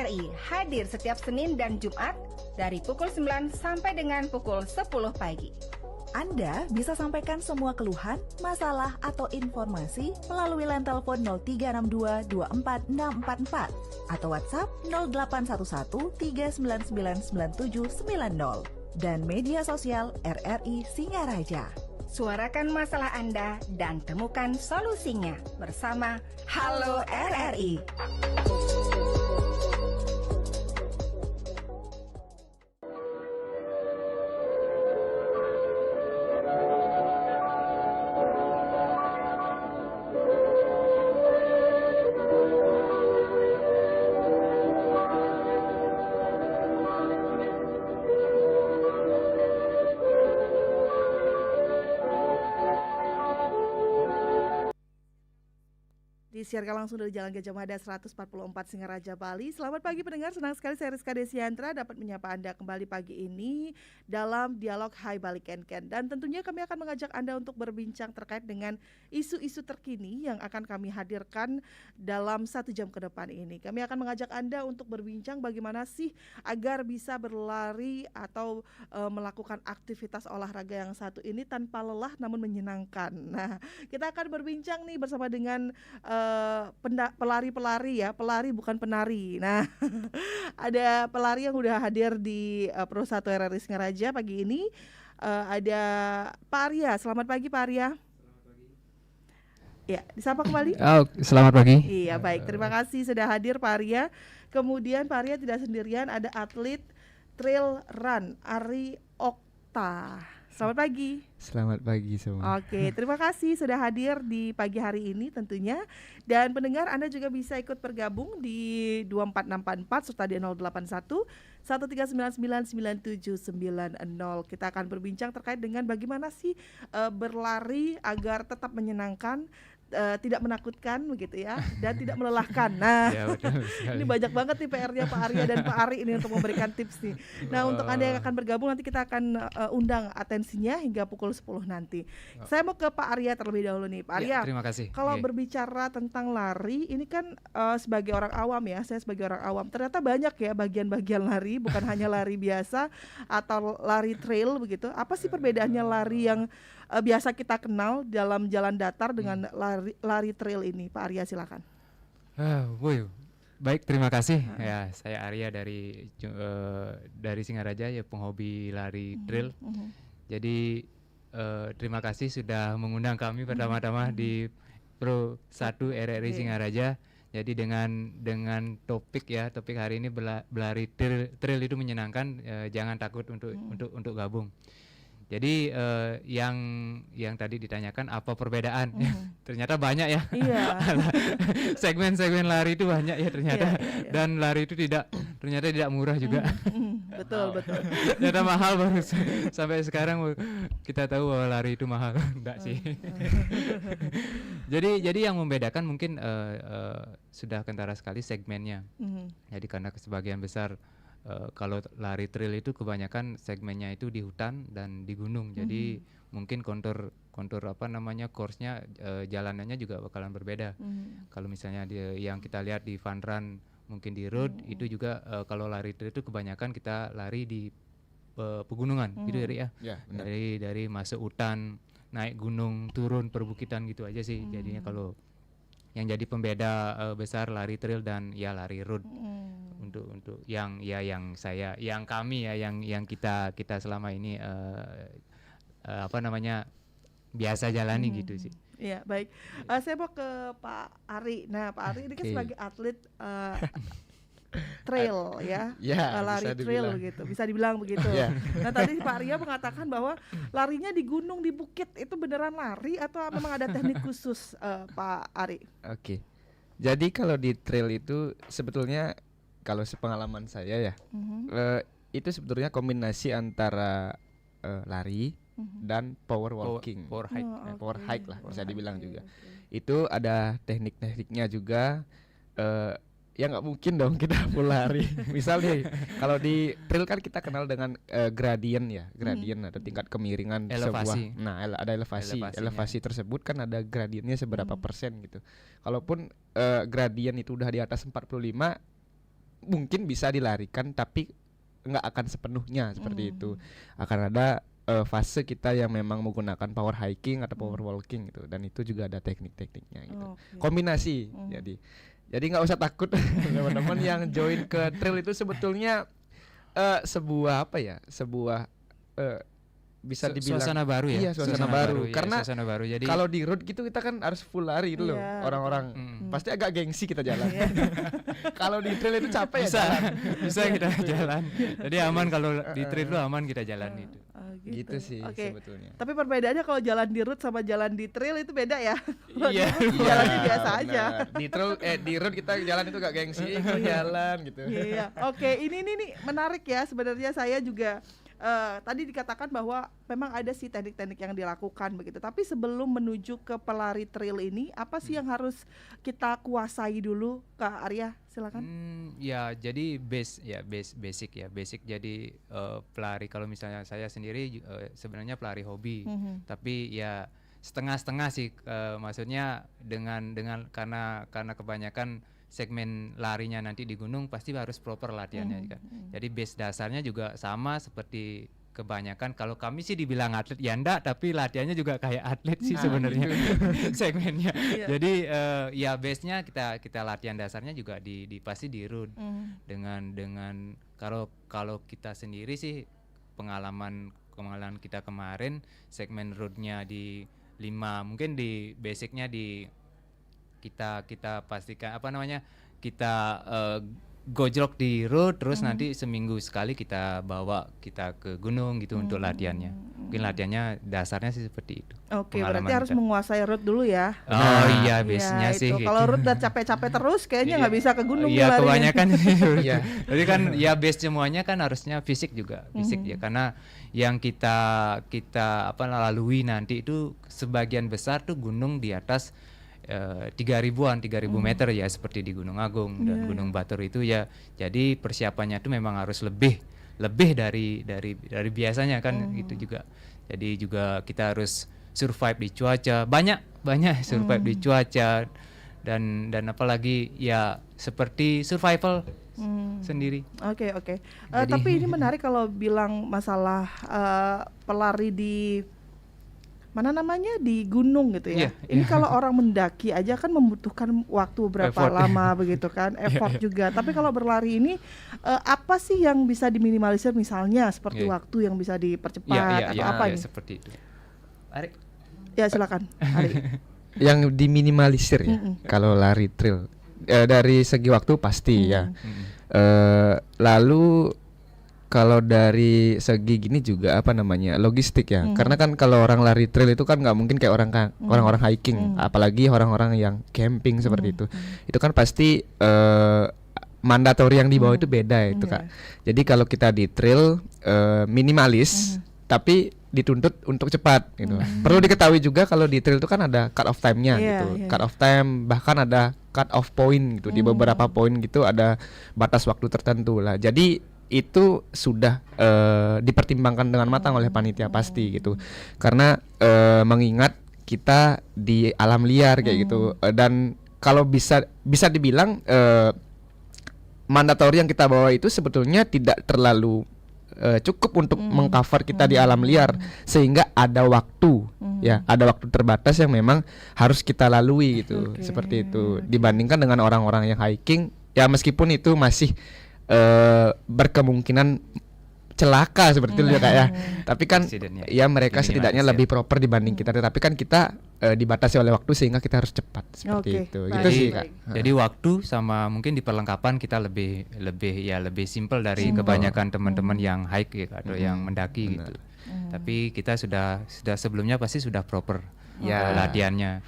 RRI hadir setiap Senin dan Jumat dari pukul 9 sampai dengan pukul 10 pagi. Anda bisa sampaikan semua keluhan, masalah, atau informasi melalui line telepon 0362 24644 atau WhatsApp 0811 3999790 dan media sosial RRI Singaraja. Suarakan masalah Anda dan temukan solusinya bersama Halo RRI. Disiarkan langsung dari Jalan Gajah Mada 144 Singaraja, Bali. Selamat pagi pendengar, senang sekali saya Rizka Desiantra dapat menyapa Anda kembali pagi ini dalam dialog Hai Bali Ken-Ken. Dan tentunya kami akan mengajak Anda untuk berbincang terkait dengan isu-isu terkini yang akan kami hadirkan dalam 1 jam ke depan ini. Kami akan mengajak Anda untuk berbincang bagaimana sih agar bisa berlari atau melakukan aktivitas olahraga yang satu ini tanpa lelah namun menyenangkan. Nah, kita akan berbincang nih bersama dengan pelari-pelari ya, pelari bukan penari. Nah, ada pelari yang udah hadir di Pro 1 RRI Singaraja pagi ini. Ada Pak Arya. Selamat pagi Pak Arya. Selamat pagi. Ya, disapa kembali. Selamat pagi. Iya, baik. Terima kasih sudah hadir Pak Arya. Kemudian Pak Arya tidak sendirian, ada atlet trail run Ari Okta. Selamat pagi. Selamat pagi semua. Oke, terima kasih sudah hadir di pagi hari ini tentunya. Dan pendengar Anda juga bisa ikut bergabung di 24644 serta di 081 139999790. Kita akan berbincang terkait dengan bagaimana sih berlari agar tetap menyenangkan, tidak menakutkan begitu ya, dan tidak melelahkan. Nah, Ya, betul ini banyak banget nih PR-nya Pak Arya dan Pak Ari ini untuk memberikan tips nih. Nah, untuk Anda yang akan bergabung nanti kita akan undang atensinya hingga pukul 10 nanti. Saya mau ke Pak Arya terlebih dahulu nih. Pak Arya, terima kasih. kalau berbicara tentang lari, ini kan sebagai orang awam ya, saya sebagai orang awam, ternyata banyak ya bagian-bagian lari, bukan hanya lari biasa atau lari trail begitu. Apa sih perbedaannya lari yang biasa kita kenal dalam jalan datar dengan lari trail ini, Pak Arya silakan. Baik, terima kasih. Ya, saya Arya dari Singaraja ya, penghobi lari trail. Jadi terima kasih sudah mengundang kami pertama-tama di Pro 1 RRI Singaraja. Jadi dengan topik hari ini berlari trail itu menyenangkan, jangan takut untuk gabung. Jadi yang tadi ditanyakan apa perbedaan? Ternyata banyak ya. Iya. Segmen-segmen lari itu banyak ya ternyata. Iya. Dan lari itu ternyata tidak murah juga. Betul. Ternyata mahal baru sampai sekarang kita tahu bahwa lari itu mahal. Enggak sih. Jadi yang membedakan mungkin sudah kentara sekali segmennya. Jadi karena sebagian besar kalau lari trail itu kebanyakan segmennya itu di hutan dan di gunung. Jadi mungkin kontur course-nya, jalanannya juga bakalan berbeda. Kalau misalnya yang kita lihat di fun run mungkin di road, itu juga kalau lari trail itu kebanyakan kita lari di pegunungan gitu ya. Dari masuk hutan, naik gunung, turun perbukitan gitu aja sih. Jadinya kalau yang jadi pembeda besar lari trail dan ya lari road. Untuk yang kami kita selama ini biasa jalani gitu sih. Iya, baik. Saya mau ke Pak Ari. Nah, Pak Ari ini kan sebagai atlet trail ya, lari trail gitu, bisa dibilang begitu. Nah, tadi Pak Arya mengatakan bahwa larinya di gunung, di bukit, itu beneran lari atau memang ada teknik khusus, Pak Ari? Oke. Jadi kalau di trail itu sebetulnya kalau sepengalaman saya ya, itu sebetulnya kombinasi antara lari dan power walking, power hike lah bisa dibilang juga. Itu ada teknik-tekniknya juga. Ya nggak mungkin dong kita full lari. Misal nih, kalau di trail kan kita kenal dengan gradient ya, gradient ada tingkat kemiringan elevasi. Sebuah. Nah, ada elevasi tersebut kan ada gradiennya seberapa persen gitu. Kalaupun gradient itu udah di atas 45, mungkin bisa dilarikan tapi nggak akan sepenuhnya seperti itu. Akan ada fase kita yang memang menggunakan power hiking atau power walking gitu, dan itu juga ada teknik-tekniknya gitu. Kombinasi. Jadi nggak usah takut teman-teman yang join ke trail itu sebetulnya sebuah apa ya? Sebuah bisa dibilang suasana baru ya. Iya, suasana baru. Ya, Karena suasana baru. Jadi kalau di road gitu kita kan harus full lari gitu loh. Orang-orang pasti agak gengsi kita jalan. Kalau di trail itu capek bisa, ya jalan. bisa kita jalan. Jadi aman kalau di trail itu aman kita jalan gitu. Gitu sih sebetulnya. Tapi perbedaannya kalau jalan di road sama jalan di trail itu beda ya. Iya. Jalannya biasa aja. Di road kita jalan itu gak gengsi, jalan gitu. Iya. Oke, ini nih menarik ya sebenarnya. Saya juga tadi dikatakan bahwa memang ada sih teknik-teknik yang dilakukan begitu. Tapi sebelum menuju ke pelari trail ini, apa sih yang harus kita kuasai dulu, Kak Arya? Silakan. Ya jadi basic ya. Jadi pelari, kalau misalnya saya sendiri sebenarnya pelari hobi. Tapi ya setengah-setengah sih, maksudnya dengan karena kebanyakan segmen larinya nanti di gunung pasti harus proper latihannya kan. Jadi base dasarnya juga sama seperti kebanyakan. Kalau kami sih dibilang atlet ya enggak, tapi latihannya juga kayak atlet sih sebenarnya segmennya. Jadi ya base-nya kita latihan dasarnya juga di pasti di road. Dengan kalau kita sendiri sih pengalaman kita kemarin segmen roadnya di 5, mungkin di basicnya di kita pastikan kita gojlok di road, terus nanti seminggu sekali kita bawa kita ke gunung gitu untuk latihannya. Mungkin latihannya dasarnya sih seperti itu. Oke, berarti harus menguasai road dulu ya. Iya, base-nya sih gitu. Kalau road udah capek-capek terus kayaknya nggak bisa ke gunung. Iya, kebanyakan. Jadi kan ya base semuanya kan harusnya fisik juga, fisik ya, karena yang kita lalui nanti itu sebagian besar tuh gunung di atas 3.000 meter ya, seperti di Gunung Agung dan Gunung Batur itu ya. Jadi persiapannya itu memang harus lebih dari biasanya kan gitu juga. Jadi juga kita harus survive di cuaca, banyak survive di cuaca dan apalagi ya seperti survival sendiri. Oke. Tapi ini menarik kalau bilang masalah pelari di di gunung gitu ya. Ini kalau orang mendaki aja kan membutuhkan waktu berapa lama begitu kan, effort juga. Tapi kalau berlari ini apa sih yang bisa diminimalisir, misalnya seperti waktu yang bisa dipercepat atau apa nih? Seperti itu. Ari. Ya silakan. Ari. Yang diminimalisir ya kalau lari trail dari segi waktu pasti ya. Lalu kalau dari segi gini juga logistik ya. Karena kan kalau orang lari trail itu kan nggak mungkin kayak orang-orang hiking, apalagi orang-orang yang camping seperti itu. Itu kan pasti mandatori yang dibawa itu beda itu Kak. Jadi kalau kita di trail minimalis tapi dituntut untuk cepat gitu. Perlu diketahui juga kalau di trail itu kan ada cut off time-nya gitu. Cut off time, bahkan ada cut off point gitu. Di beberapa poin gitu ada batas waktu tertentu lah. Jadi itu sudah dipertimbangkan dengan matang oleh panitia pasti gitu. Karena mengingat kita di alam liar kayak gitu, dan kalau bisa dibilang mandatori yang kita bawa itu sebetulnya tidak terlalu cukup untuk mengcover kita di alam liar, sehingga ada waktu ya, ada waktu terbatas yang memang harus kita lalui gitu. Seperti itu dibandingkan dengan orang-orang yang hiking ya, meskipun itu masih berkemungkinan celaka seperti itu ya Kak ya. Tapi kan ya mereka setidaknya lebih proper dibanding kita, tetapi kan kita dibatasi oleh waktu sehingga kita harus cepat seperti itu. Gitu sih Kak. Jadi waktu sama mungkin di perlengkapan kita lebih simple dari kebanyakan teman-teman yang hike ya, atau yang mendaki gitu. Tapi kita sudah sebelumnya pasti sudah proper. Ya, latihannya,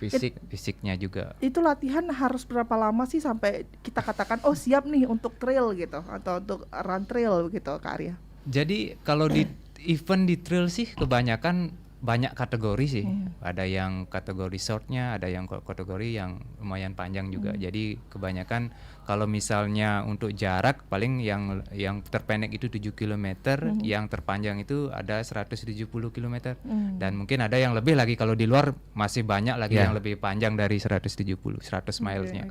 fisiknya juga. Itu latihan harus berapa lama sih sampai kita katakan oh siap nih untuk trail gitu, atau untuk run trail gitu Kak Arya? Jadi kalau di event di trail sih kebanyakan banyak kategori sih. Ada yang kategori shortnya, ada yang kategori yang lumayan panjang juga. Jadi kebanyakan kalau misalnya untuk jarak paling yang terpendek itu 7 km, yang terpanjang itu ada 170 km. Dan mungkin ada yang lebih lagi, kalau di luar masih banyak lagi yang lebih panjang dari 100 milesnya.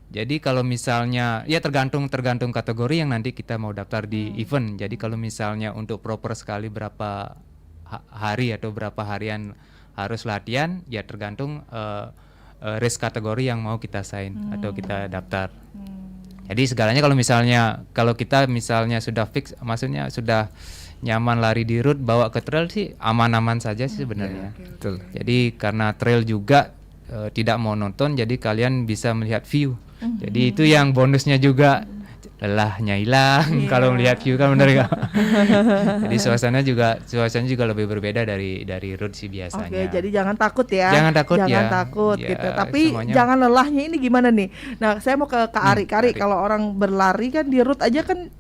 Jadi kalau misalnya ya tergantung kategori yang nanti kita mau daftar di event. Jadi kalau misalnya untuk proper sekali berapa hari atau berapa harian harus latihan, ya tergantung race kategori yang mau kita sign atau kita daftar. Jadi segalanya kalau kita misalnya sudah fix, maksudnya sudah nyaman lari di road, bawa ke trail sih aman-aman saja sih sebenarnya. Betul. Jadi karena trail juga tidak monoton, jadi kalian bisa melihat view. Jadi itu yang bonusnya juga, lelahnya hilang kalau melihat view kan, benar nggak? Jadi suasananya juga lebih berbeda dari road sih biasanya. Oke, jadi jangan takut ya. Jangan takut ya. Gitu. Tapi jangan lelahnya ini gimana nih? Nah, saya mau ke Kak Ari. Kalau orang berlari kan di road aja kan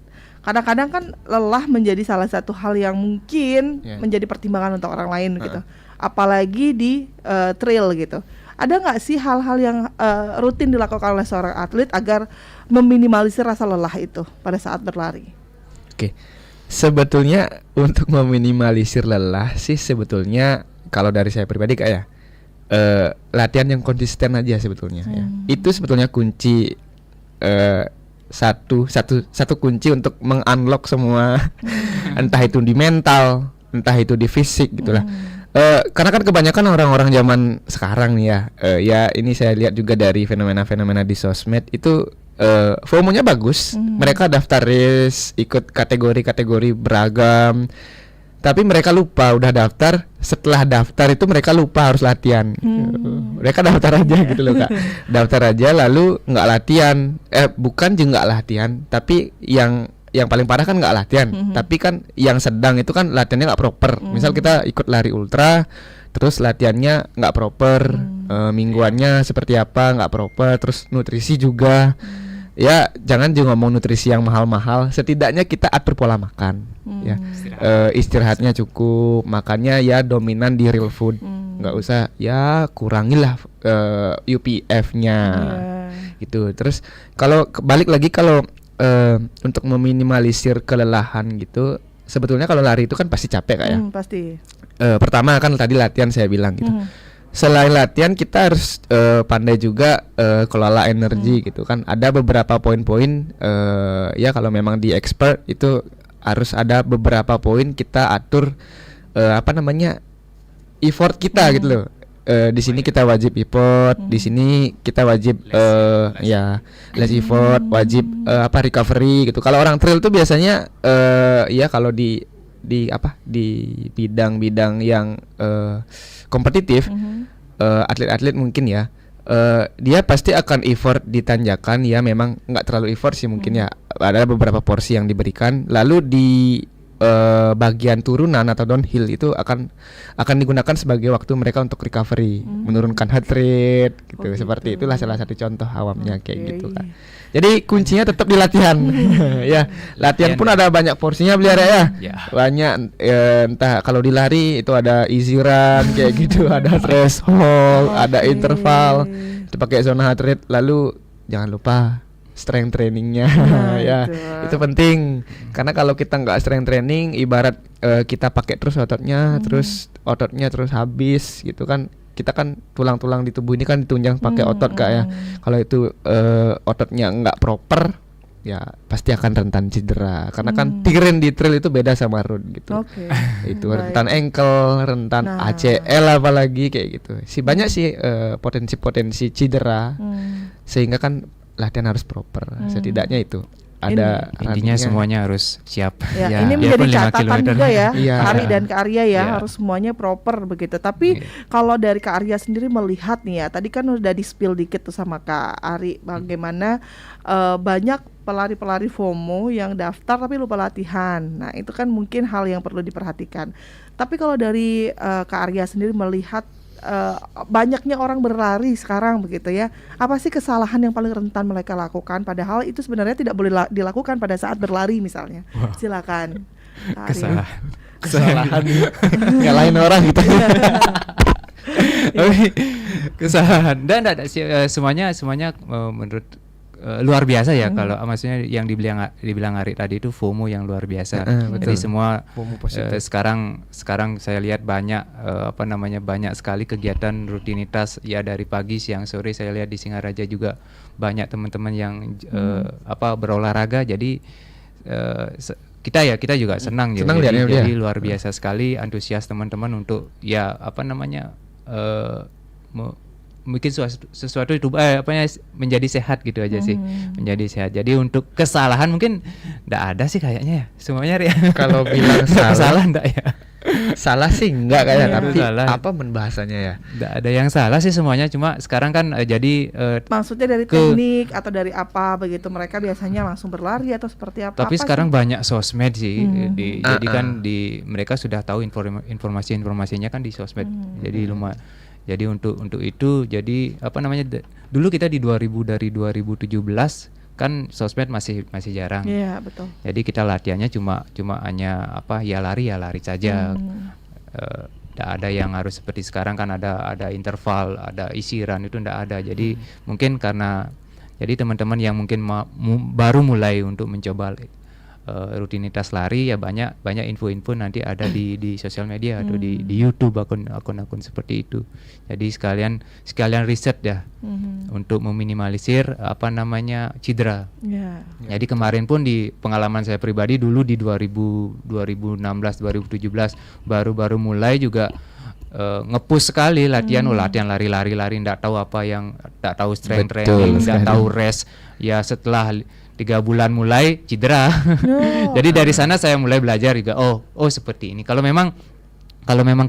kadang-kadang kan lelah menjadi salah satu hal yang mungkin menjadi pertimbangan untuk orang lain gitu. Apalagi di trail gitu. Ada nggak sih hal-hal yang rutin dilakukan oleh seorang atlet agar meminimalisir rasa lelah itu pada saat berlari? Oke, sebetulnya untuk meminimalisir lelah sih sebetulnya kalau dari saya pribadi Kak ya, latihan yang konsisten aja sebetulnya. Ya. Itu sebetulnya kunci, satu kunci untuk mengunlock semua, entah itu di mental, entah itu di fisik gitulah. Karena kan kebanyakan orang-orang zaman sekarang nih ya, ya ini saya lihat juga dari fenomena-fenomena di sosmed itu FOMO-nya bagus, mereka daftar race, ikut kategori-kategori beragam, tapi mereka lupa udah daftar, setelah daftar itu mereka lupa harus latihan. Mereka daftar aja gitu loh Kak, daftar aja lalu nggak latihan, bukan juga nggak latihan, tapi yang paling parah kan nggak latihan, tapi kan yang sedang itu kan latihannya nggak proper. Misal kita ikut lari ultra, terus latihannya nggak proper, mingguannya seperti apa nggak proper, terus nutrisi juga. Ya jangan juga ngomong nutrisi yang mahal-mahal, setidaknya kita atur pola makan, ya istirahatnya cukup, makannya ya dominan di real food, nggak usah ya kurangilah UPF-nya, gitu. Terus kalau balik lagi kalau untuk meminimalisir kelelahan gitu, sebetulnya kalau lari itu kan pasti capek Kak ya. Pasti. Pertama kan tadi latihan saya bilang gitu. Selain latihan kita harus pandai juga kelola energi gitu kan. Ada beberapa poin-poin ya kalau memang di expert itu harus ada beberapa poin kita atur effort kita gitu loh. Di sini kita wajib effort, di sini kita wajib less effort, wajib recovery gitu. Kalau orang trail tuh biasanya ya kalau di bidang-bidang yang kompetitif, atlet-atlet mungkin ya, dia pasti akan effort di tanjakan ya, memang nggak terlalu effort sih mungkin ya, ada beberapa porsi yang diberikan, lalu di bagian turunan atau downhill itu akan digunakan sebagai waktu mereka untuk recovery, menurunkan heart rate gitu. Seperti itulah salah satu contoh awamnya kayak gitu kan. Jadi kuncinya tetap di latihan. Ya, latihan pun ada banyak porsinya Beliara ya. Banyak entah kalau di lari itu ada easy run kayak gitu, ada threshold, ada interval, itu pakai zona heart rate, lalu jangan lupa strength trainingnya. Ya itu penting, karena kalau kita nggak strength training, ibarat kita pakai terus ototnya, terus habis gitu kan. Kita kan tulang-tulang di tubuh ini kan ditunjang pakai otot Kak ya. Kalau itu ototnya nggak proper, ya pasti akan rentan cedera. Karena kan terrain di trail itu beda sama road gitu. Itu rentan ankle, rentan ACL apalagi kayak gitu. Banyak sih potensi-potensi cedera. Sehingga kan latihan harus proper, setidaknya itu ada intinya semuanya harus siap. Ya, ini menjadi catatan juga ya, Kak Ari dan Kak Arya ya, harus semuanya proper begitu. Tapi kalau dari Kak Arya sendiri melihat nih ya, tadi kan udah di-spill dikit tuh sama Kak Ari bagaimana banyak pelari-pelari FOMO yang daftar tapi lupa latihan. Nah, itu kan mungkin hal yang perlu diperhatikan. Tapi kalau dari Kak Arya sendiri melihat banyaknya orang berlari sekarang begitu ya, apa sih kesalahan yang paling rentan mereka lakukan, padahal itu sebenarnya tidak boleh dilakukan pada saat berlari misalnya? Silakan. Kesalahan nyalahin orang gitu. Kesalahan dan semuanya menurut luar biasa ya kalau maksudnya yang dibilang Ari tadi itu FOMO yang luar biasa. Jadi semua sekarang saya lihat banyak banyak sekali kegiatan rutinitas ya, dari pagi siang sore. Saya lihat di Singaraja juga banyak teman-teman yang berolahraga. Jadi kita juga senang ya. Jadi luar biasa sekali antusias teman-teman untuk ya bikin sesuatu itu menjadi sehat gitu aja sih, menjadi sehat. Jadi untuk kesalahan mungkin enggak ada sih kayaknya ya, semuanya ya. Kalau bilang salah enggak ya? Salah sih enggak kayak, tapi apa bahasanya ya? Enggak ada yang salah sih, semuanya cuma sekarang kan jadi maksudnya dari teknik atau dari apa begitu, mereka biasanya langsung berlari atau seperti apa? Tapi sekarang banyak sosmed sih, jadi kan mereka sudah tahu informasinya kan di sosmed. Jadi lumayan. Jadi untuk itu, jadi dulu kita dari 2017 kan sosmed masih jarang. Iya, betul. Jadi kita latihannya cuma hanya lari saja. Tidak ada yang harus seperti sekarang kan ada interval, ada isi run, itu tidak ada. Jadi mungkin karena teman-teman yang mungkin baru mulai untuk mencoba rutinitas lari ya, banyak info-info nanti ada di sosial media atau di YouTube, akun-akun seperti itu. Jadi sekalian riset ya untuk meminimalisir cedera. Jadi kemarin pun di pengalaman saya pribadi dulu di 2016 2017 baru mulai juga nge-push sekali latihan lari enggak tahu enggak tahu strength training, enggak tahu rest. Ya setelah 3 bulan mulai cedera. Jadi dari sana saya mulai belajar juga. Oh seperti ini. Kalau memang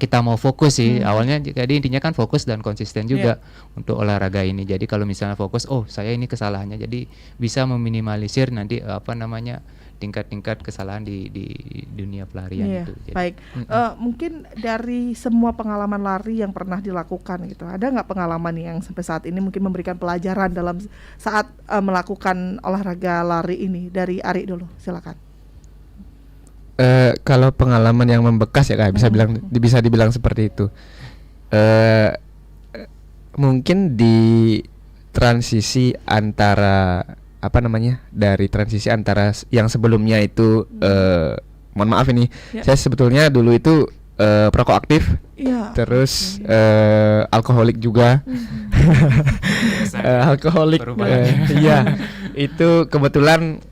kita mau fokus sih, awalnya jadi intinya kan fokus dan konsisten juga untuk olahraga ini. Jadi kalau misalnya fokus, saya ini kesalahannya, jadi bisa meminimalisir nanti tingkat-tingkat kesalahan di dunia pelarian itu. Jadi, baik. Mungkin dari semua pengalaman lari yang pernah dilakukan gitu, ada nggak pengalaman yang sampai saat ini mungkin memberikan pelajaran dalam saat melakukan olahraga lari ini? Dari Ari dulu, silakan. Kalau pengalaman yang membekas ya Kak, bisa dibilang seperti itu. Mungkin di transisi antara dari transisi antara yang sebelumnya itu mohon maaf ini, saya sebetulnya dulu itu perokok aktif, terus alkoholik juga. Alkoholik, iya. Itu kebetulan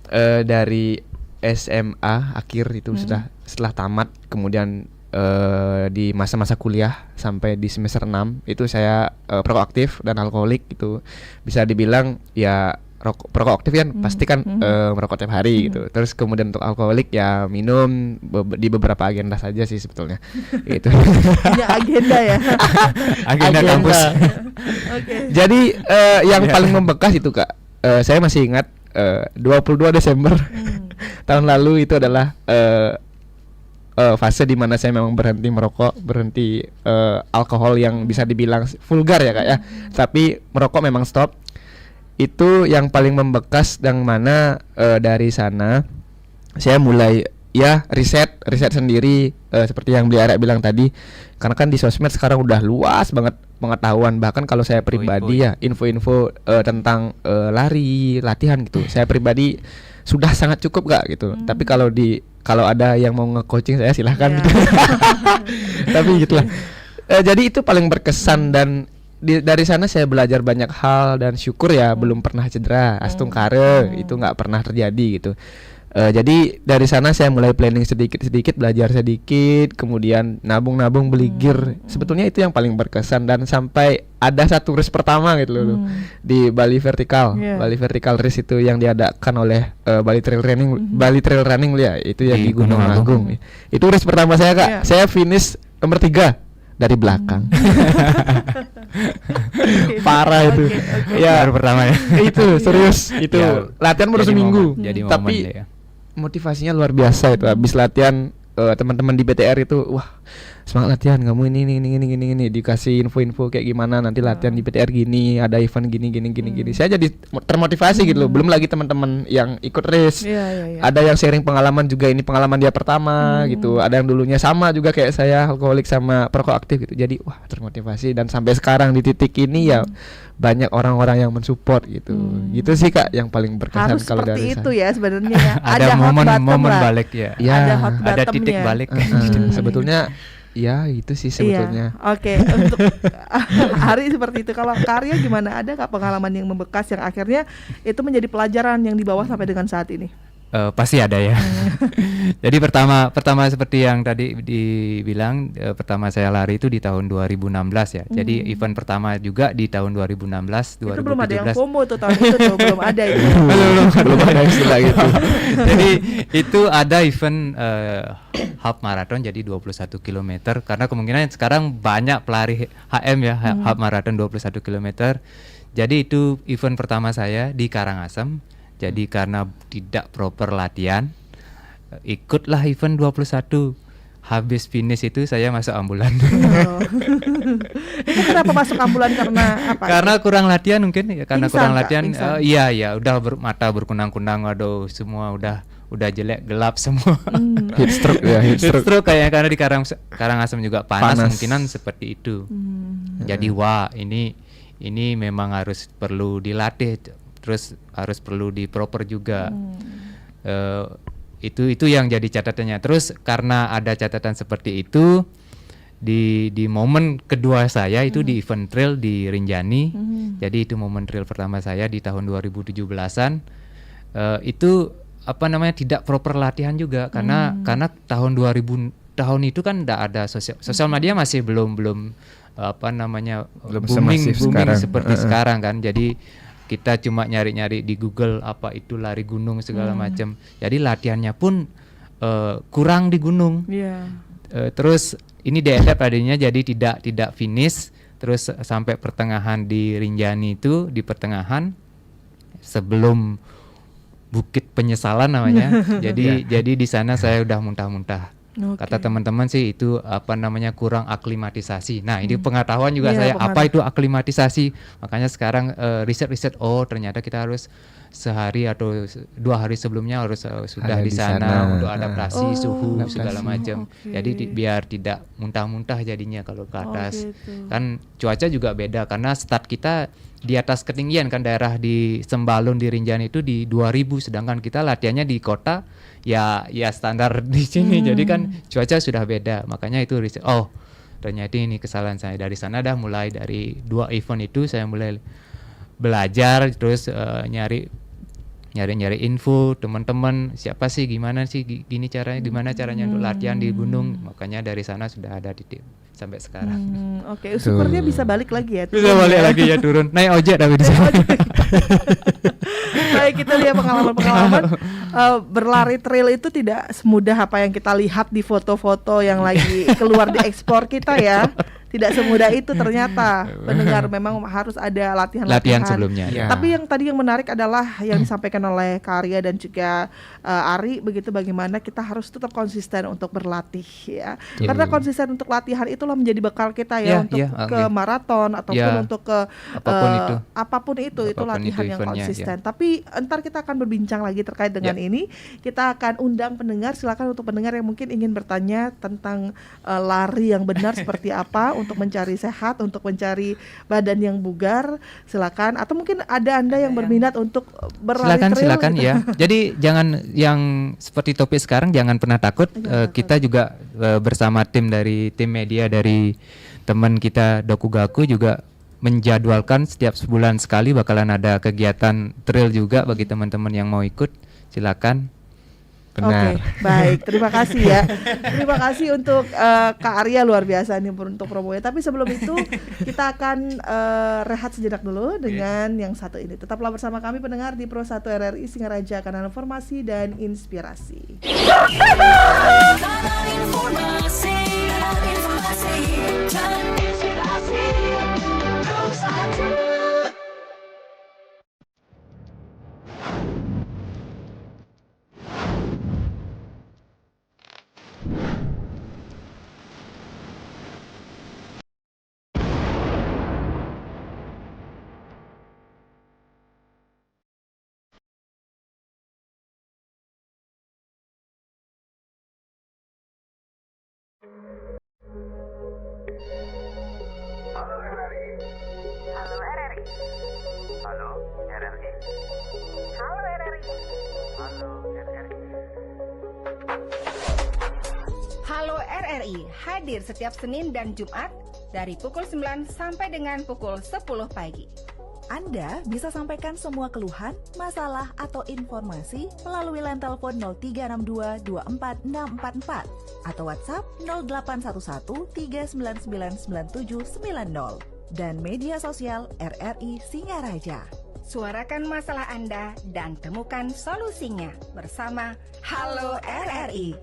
dari SMA akhir itu setelah tamat, kemudian di masa-masa kuliah sampai di semester 6 itu saya perokok aktif dan alkoholik. Itu bisa dibilang ya perokok aktif kan pasti kan merokok tiap hari gitu. Terus kemudian untuk alkoholik ya minum di beberapa agenda saja sih sebetulnya. Gitu. Punya agenda ya. agenda kampus. Jadi yang paling membekas itu Kak, saya masih ingat 22 Desember tahun lalu itu adalah fase di mana saya memang berhenti merokok, berhenti alkohol yang bisa dibilang vulgar ya Kak ya. Tapi merokok memang stop. Itu yang paling membekas, yang mana dari sana saya mulai ya riset sendiri, seperti yang Beli Arek bilang tadi, karena kan di sosmed sekarang udah luas banget pengetahuan. Bahkan kalau saya pribadi ya info-info tentang lari, latihan gitu, saya pribadi sudah sangat cukup Kak gitu. Tapi kalau ada yang mau nge-coaching saya silahkan gitu. Tapi gitulah. Jadi itu paling berkesan, dan dari sana saya belajar banyak hal, dan syukur ya belum pernah cedera, astung kare itu nggak pernah terjadi gitu. Jadi dari sana saya mulai planning sedikit, belajar sedikit, kemudian nabung beli gear. Sebetulnya itu yang paling berkesan, dan sampai ada satu race pertama gitu loh di Bali Vertical, Bali Vertical Race itu yang diadakan oleh Bali Trail Running ya, itu yang di Gunung Agung. Itu race pertama saya Kak, saya finish nomor 3 dari belakang. Parah itu. Ya, baru pertama ya. Itu serius, itu latihan baru seminggu. Tapi ya. Motivasinya luar biasa itu. Habis latihan teman-teman di BTR itu, wah, semangat latihan kamu ini dikasih info-info kayak gimana nanti latihan di PTR gini, ada event gini. Saya jadi termotivasi gitu loh. Belum lagi teman-teman yang ikut race. Ada yang sharing pengalaman juga, ini pengalaman dia pertama gitu. Ada yang dulunya sama juga kayak saya, alkoholik sama perokok aktif gitu. Jadi wah, termotivasi dan sampai sekarang di titik ini ya banyak orang-orang yang mensupport gitu. Gitu sih Kak yang paling berkesan Harus kalau dari seperti itu saya. ya sebenarnya ya. Ada hot bottom momen lah. balik ya. Ada hot Ada bottomnya. titik balik. Sebetulnya ya itu sih sebetulnya. Iya. Oke, untuk Ari seperti itu. Kalau Karya gimana? Ada nggak pengalaman yang membekas yang akhirnya itu menjadi pelajaran yang dibawa sampai dengan saat ini? Pasti ada ya. Jadi pertama seperti yang tadi dibilang, pertama saya lari itu di tahun 2016 ya. Jadi event pertama juga di tahun 2016, 2017. Itu belum ada yang FOMO tuh tahun itu tuh, belum ada itu. Belum ada istilah gitu. Jadi itu ada event half marathon jadi 21 km karena kemungkinan sekarang banyak pelari HM ya, half marathon 21 km. Jadi itu event pertama saya di Karangasem. Jadi karena tidak proper latihan, ikutlah event 21. Habis finish itu saya masuk ambulan. Itu kenapa masuk ambulan, karena apa? Karena kurang latihan mungkin ya, karena Pingsan, kurang Kak, latihan. pingsan. Iya, udah mata berkunang-kunang, aduh semua udah jelek, gelap semua. Heat stroke ya, heat Heat stroke. stroke kayak karena di Karangasem juga panas. Kemungkinan seperti itu. Jadi wah, ini memang harus perlu dilatih, terus harus perlu diproper juga. Itu yang jadi catatannya. Terus karena ada catatan seperti itu di momen kedua saya itu di event trail di Rinjani. Jadi itu momen trail pertama saya di tahun 2017-an. Itu tidak proper latihan juga karena tahun 2000 tahun itu kan enggak ada sosial media masih belum Belum booming semasif sekarang. seperti sekarang kan. Jadi kita cuma nyari-nyari di Google apa itu lari gunung segala macam. Jadi latihannya pun kurang di gunung. Terus ini DNF tadinya jadi tidak finish. Terus sampai pertengahan di Rinjani itu, di pertengahan sebelum Bukit Penyesalan namanya. Jadi di sana saya udah muntah-muntah. Kata teman-teman sih itu kurang aklimatisasi. Nah, ini pengetahuan juga saya apa itu aklimatisasi. Makanya sekarang riset-riset, oh ternyata kita harus sehari atau 2 hari sebelumnya harus sudah di sana untuk adaptasi suhu segala macam. Jadi biar tidak muntah-muntah jadinya kalau ke atas. Kan cuaca juga beda karena start kita di atas ketinggian kan, daerah di Sembalun di Rinjani itu di 2000, sedangkan kita latihannya di kota ya standar di sini. Jadi kan cuaca sudah beda. Makanya itu riset. Oh, ternyata ini kesalahan saya. Dari sana dah mulai dari 2 event itu saya mulai belajar, terus nyari info teman-teman, siapa sih, gimana sih gini caranya, gimana caranya untuk latihan di gunung. Makanya dari sana sudah ada titik sampai sekarang. Oke, syukurnya bisa balik lagi ya. Bisa balik lagi ya, turun naik ojek tapi di sana. Baik, kita lihat pengalaman berlari trail itu tidak semudah apa yang kita lihat di foto-foto yang lagi keluar di ekspor kita ya. Tidak semudah itu ternyata, pendengar. Memang harus ada latihan sebelumnya. Tapi yang tadi yang menarik adalah yang disampaikan oleh Karya dan juga Ari, begitu bagaimana kita harus tetap konsisten untuk berlatih ya. Karena konsisten untuk latihan itulah menjadi bekal kita ya, untuk ke maraton ataupun untuk ke apapun itu latihan yang konsisten. Tapi entar kita akan berbincang lagi terkait dengan ini. Kita akan undang pendengar, silakan untuk pendengar yang mungkin ingin bertanya tentang lari yang benar seperti apa untuk mencari sehat, untuk mencari badan yang bugar, silakan. Atau mungkin ada Anda yang berminat untuk berlari trail. Silakan gitu. ya. Jadi jangan yang seperti topik sekarang, jangan pernah takut. Kita juga bersama tim media dari teman kita Dokugaku juga menjadwalkan setiap sebulan sekali bakalan ada kegiatan trail juga bagi teman-teman yang mau ikut. Silakan. Oke, baik. Terima kasih ya. Terima kasih untuk Kak Arya, luar biasa nih untuk promonya. Tapi sebelum itu kita akan rehat sejenak dulu dengan yang satu ini. Tetaplah bersama kami pendengar di Pro 1 RRI Singaraja, kanal informasi dan inspirasi. Halo RRI hadir setiap Senin dan Jumat dari pukul 9 sampai dengan pukul 10 pagi. Anda bisa sampaikan semua keluhan, masalah, atau informasi melalui line telepon 0362 24644 atau WhatsApp 0811 399 9790 dan media sosial RRI Singaraja. Suarakan masalah Anda dan temukan solusinya bersama Halo RRI.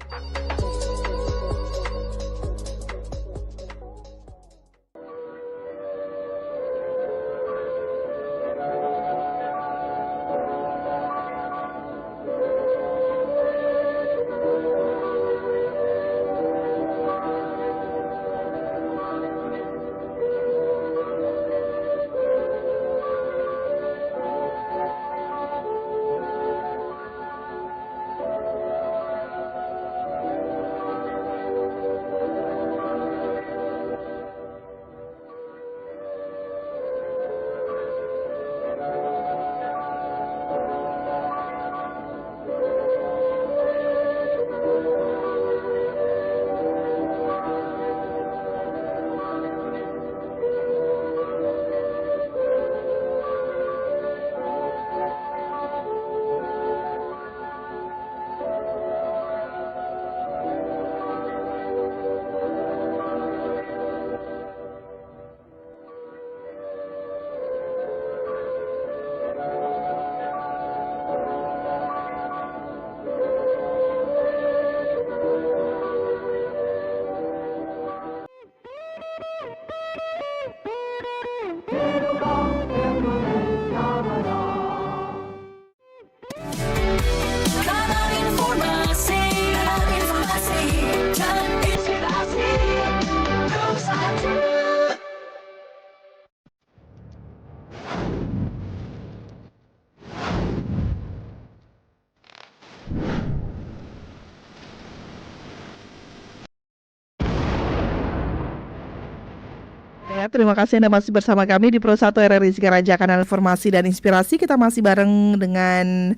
Ya, terima kasih Anda masih bersama kami di Pro 1 RRI Singaraja, kanal informasi dan inspirasi. Kita masih bareng dengan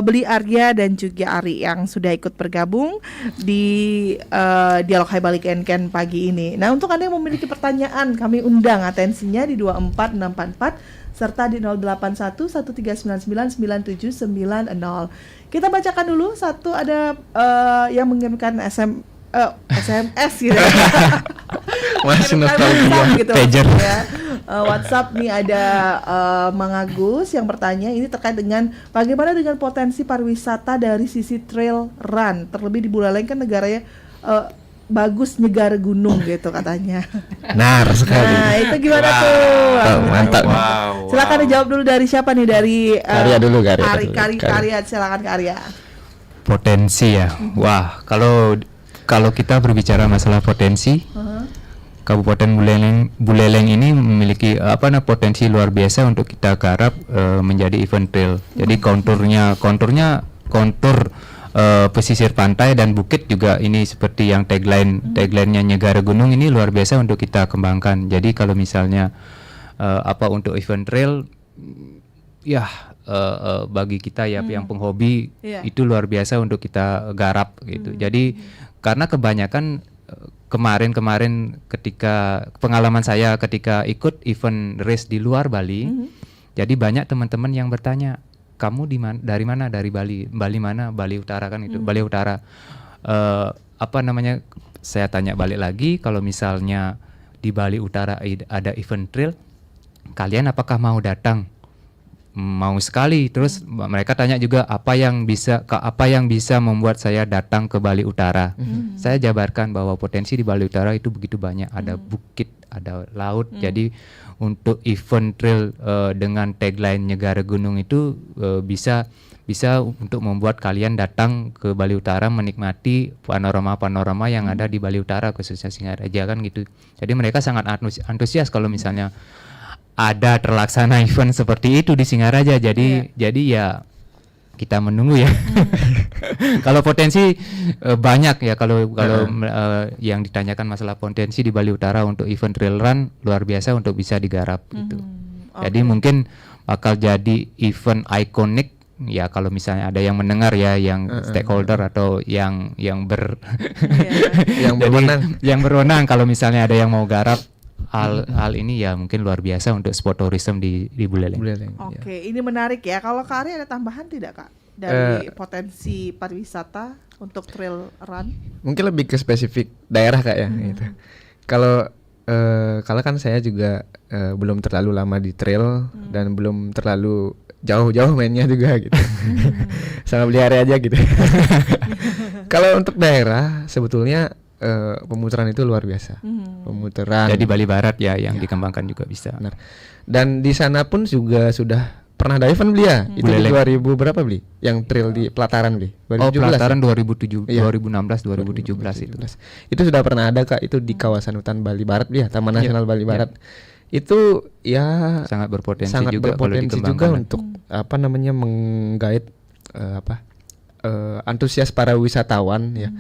Beli Arya dan juga Ari yang sudah ikut bergabung di Dialog Hai Bali Ken pagi ini. Nah, untuk Anda yang memiliki pertanyaan, kami undang atensinya di 24644 serta di 081 1399 9790. Kita bacakan dulu satu, ada yang mengirimkan SMS gitu. Masih WhatsApp nostalgia gitu pager. ya. WhatsApp nih ada Mang Agus yang bertanya ini terkait dengan bagaimana dengan potensi pariwisata dari sisi trail run, terlebih di Buleleng kan negaranya bagus, negara gunung gitu katanya. Benar sekali. Nah, itu gimana tuh? Oh, mantap. Silakan dijawab dulu dari siapa nih, dari Karya dulu, Karya, silakan Karya. Potensi ya. Wah, kalau kita berbicara masalah potensi, Kabupaten Buleleng ini memiliki potensi luar biasa untuk kita garap menjadi event trail. Jadi kontur pesisir pantai dan bukit juga ini seperti yang tagline-nya Nyegara Gunung ini luar biasa untuk kita kembangkan. Jadi kalau misalnya untuk event trail ya bagi kita ya yang penghobi itu luar biasa untuk kita garap gitu. Jadi karena kebanyakan kemarin ketika pengalaman saya ketika ikut event race di luar Bali, jadi banyak teman-teman yang bertanya, kamu dari mana? Dari Bali. Bali mana? Bali Utara kan itu. Bali Utara. Saya tanya balik lagi, kalau misalnya di Bali Utara ada event trail, kalian apakah mau datang? Mau sekali. Terus mereka tanya juga apa yang bisa membuat saya datang ke Bali Utara. Saya jabarkan bahwa potensi di Bali Utara itu begitu banyak, ada bukit, ada laut. Jadi untuk event trail dengan tagline Nyegara Gunung itu bisa untuk membuat kalian datang ke Bali Utara menikmati panorama yang ada di Bali Utara, khususnya Singaraja kan gitu. Jadi mereka sangat antusias kalau misalnya ada terlaksana event seperti itu di Singaraja. Jadi ya kita menunggu ya. Kalau potensi banyak ya, kalau yang ditanyakan masalah potensi di Bali Utara untuk event trail run luar biasa untuk bisa digarap gitu. Jadi mungkin bakal jadi event ikonik ya, kalau misalnya ada yang mendengar ya, yang stakeholder atau yang yang jadi berwenang. yang berwenang, kalau misalnya ada yang mau garap hal ini ya mungkin luar biasa untuk sport tourism di Buleleng. Oke, ini menarik ya. Kalau Kak Ari ada tambahan tidak Kak dari potensi pariwisata untuk trail run? Mungkin lebih ke spesifik daerah Kak ya gitu. Kalau kan saya juga belum terlalu lama di trail dan belum terlalu jauh-jauh mainnya juga gitu. Sama beli area aja gitu. Kalau untuk daerah sebetulnya pemutaran itu luar biasa. Pemutaran. Jadi Bali Barat ya yang dikembangkan juga bisa. Benar. Dan di sana pun juga sudah pernah ada event beli ya. Itu di 2000 berapa beli? Yang trail di Pelataran beli. 2017. Pelataran ya? 2016 2017 itu. Itu sudah pernah ada Kak, itu di kawasan hutan Bali Barat ya, Taman Nasional Bali Barat. Itu ya sangat berpotensi juga untuk menggait antusias para wisatawan ya.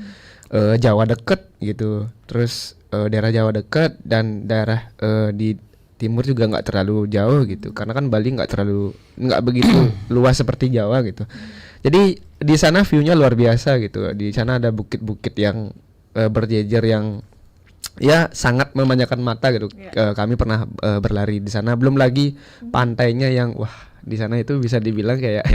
Jawa deket gitu, terus daerah Jawa deket dan daerah di timur juga nggak terlalu jauh gitu, karena kan Bali nggak begitu luas seperti Jawa gitu. Jadi di sana view-nya luar biasa gitu. Di sana ada bukit-bukit yang berjejer yang ya sangat memanjakan mata gitu. Kami pernah berlari di sana, belum lagi pantainya yang wah, di sana itu bisa dibilang kayak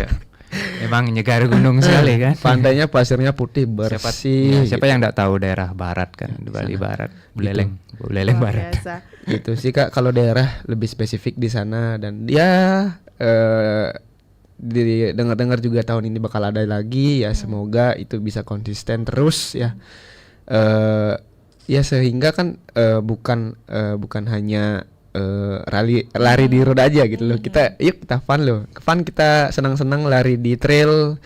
emang nyegar gunung sekali kan. Pantainya pasirnya putih bersih. Siapa yang enggak tahu daerah barat kan, di Bali Barat, Buleleng Barat. Biasa. Itu sih Kak, kalau daerah lebih spesifik di sana. Dan ya dengar-dengar juga tahun ini bakal ada lagi ya, semoga itu bisa konsisten terus ya. Ya sehingga kan bukan hanya lari di road aja gitu loh. Kita fun loh. Fun, kita senang-senang lari di trail,